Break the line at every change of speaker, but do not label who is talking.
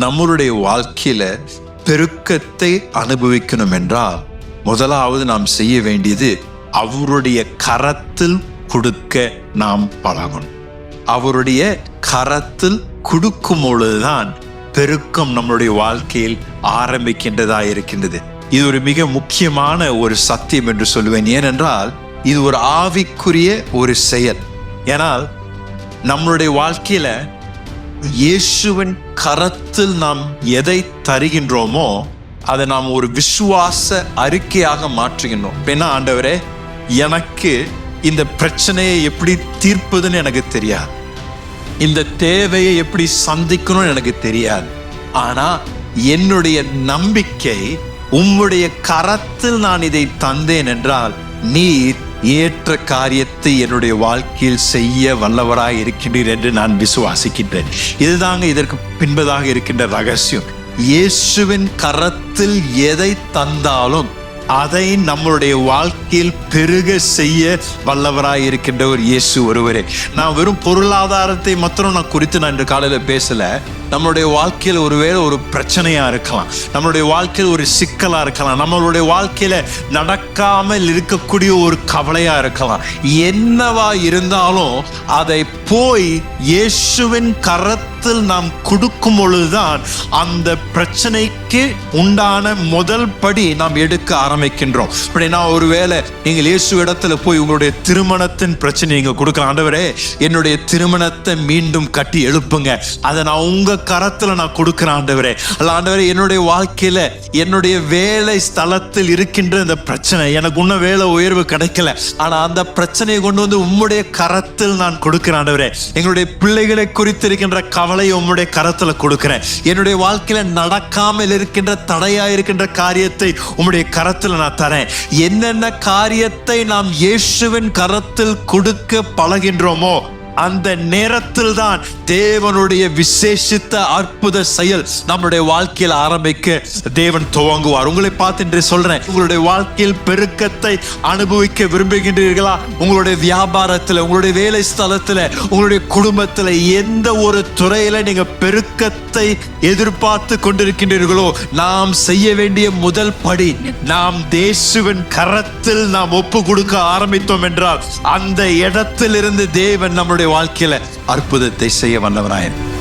நம்மளுடைய வாழ்க்கையில பெருக்கத்தை அனுபவிக்கணும் என்றால் முதலாவது நாம் செய்ய வேண்டியது அவருடைய கரத்தில் கொடுக்க நாம் பழகணும். அவருடைய கரத்தில் கொடுக்கும் பொழுதுதான் பெருக்கம் நம்மளுடைய வாழ்க்கையில் ஆரம்பிக்கின்றதா இருக்கின்றது. இது ஒரு மிக முக்கியமான ஒரு சத்தியம் என்று சொல்லுவேன். ஏனென்றால் இது ஒரு ஆவிக்குரிய ஒரு செயல். ஏனால் நம்மளுடைய வாழ்க்கையில இயேசுவின் கரத்தில் நாம் எதை தருகின்றோமோ அதை நாம் ஒரு விசுவாச அறிக்கையாக மாற்றுகின்றோம். ஏன்னா, ஆண்டவரே, எனக்கு இந்த பிரச்சனையை எப்படி தீர்ப்பதுன்னு எனக்கு தெரியாது, இந்த தேவையை எப்படி சந்திக்கணும்னு எனக்கு தெரியாது. ஆனா என்னுடைய நம்பிக்கை உம்முடைய கரத்தில் நான் இதை தந்தேன் என்றால் நீர் ஏற்ற காரியத்தை என்னுடைய வாழ்க்கையில் செய்ய வல்லவராய் இருக்கின்றீர் என்று நான் விசுவாசிக்கின்றேன். இதுதாங்க இதற்கு பின்பதாக இருக்கின்ற ரகசியம். இயேசுவின் கரத்தில் எதை தந்தாலும் அதை நம்மளுடைய வாழ்க்கையில் பெருக செய்ய வல்லவராய் இருக்கின்ற ஒரு இயேசு ஒருவரே. நான் வெறும் பொருளாதாரத்தை மாத்திரம் நான் குறித்து நான் இன்று காலையில் பேசல. நம்மளுடைய வாழ்க்கையில் ஒருவேளை ஒரு பிரச்சனையா இருக்கலாம், நம்மளுடைய வாழ்க்கையில் ஒரு சிக்கலா இருக்கலாம், நம்மளுடைய வாழ்க்கையில நடக்காமல் இருக்கக்கூடிய ஒரு கவலையா இருக்கலாம். என்னவா இருந்தாலும் அதை போய் இயேசுவின் கரத்தில் நாம் கொடுக்கும் பொழுதுதான் அந்த பிரச்சனைக்கு உண்டான முதல் படி நாம் எடுக்க ஆரம்பிக்கின்றோம். அப்படின்னா ஒருவேளை நீங்கள் இயேசு இடத்துல போய் உங்களுடைய திருமணத்தின் பிரச்சனை நீங்க கொடுக்கலாம். ஆண்டவரே, என்னுடைய திருமணத்தை மீண்டும் கட்டி எழுப்புங்க, அதை நான் உங்க கரத்துல நான் கொடுக்கிறேன் ஆண்டவரே. அல்ல ஆண்டவரே, என்னுடைய வாழ்க்கையில என்னுடைய வேலை ஸ்தலத்தில் இருக்கின்ற இந்த பிரச்சனை, எனக்கு இன்னும் வேலை உயர்வு கிடைக்கல, ஆனா அந்த பிரச்சனையை கொண்டு வந்து உம்முடைய கரத்தில் நான் கொடுக்கிறேன் ஆண்டவரே. எங்களுடைய பிள்ளைகளை குறித்து இருக்கின்ற கவலையை உம்முடைய கரத்துல கொடுக்கிறேன். என்னுடைய வாழ்க்கையில நடக்காமல் இருக்கின்ற தடையா இருக்கின்ற காரியத்தை உம்முடைய கரத்தில் நான் தரேன். என்னென்ன காரியத்தை நாம் இயேசுவின் கரத்தில் கொடுக்க பழகின்றோமோ அந்த நேரத்தில் தான் தேவனுடைய விசேஷித்த அற்புத செயல் நம்முடைய வாழ்க்கையில் ஆரம்பிக்க தேவன் துவங்குவார். உங்களை பார்த்து இன்று சொல்றேன், உங்களுடைய வாழ்க்கையில் பெருக்கத்தை அனுபவிக்க விரும்புகின்றீர்களா? உங்களுடைய வியாபாரத்தில், உங்களுடைய வேலை ஸ்தலத்தில், உங்களுடைய குடும்பத்தில், எந்த ஒரு துறையில நீங்க பெருக்கத்தை எதிர்பார்த்து கொண்டிருக்கின்றீர்களோ, நாம் செய்ய வேண்டிய முதல் படி நாம் இயேசுவின் கரத்தில் நாம் ஒப்பு கொடுக்க ஆரம்பித்தோம் என்றால் அந்த இடத்திலிருந்து தேவன் நம்முடைய வாழ்க்கையில அற்புதத்தை செய்ய வல்லவராயிருக்கிறார்.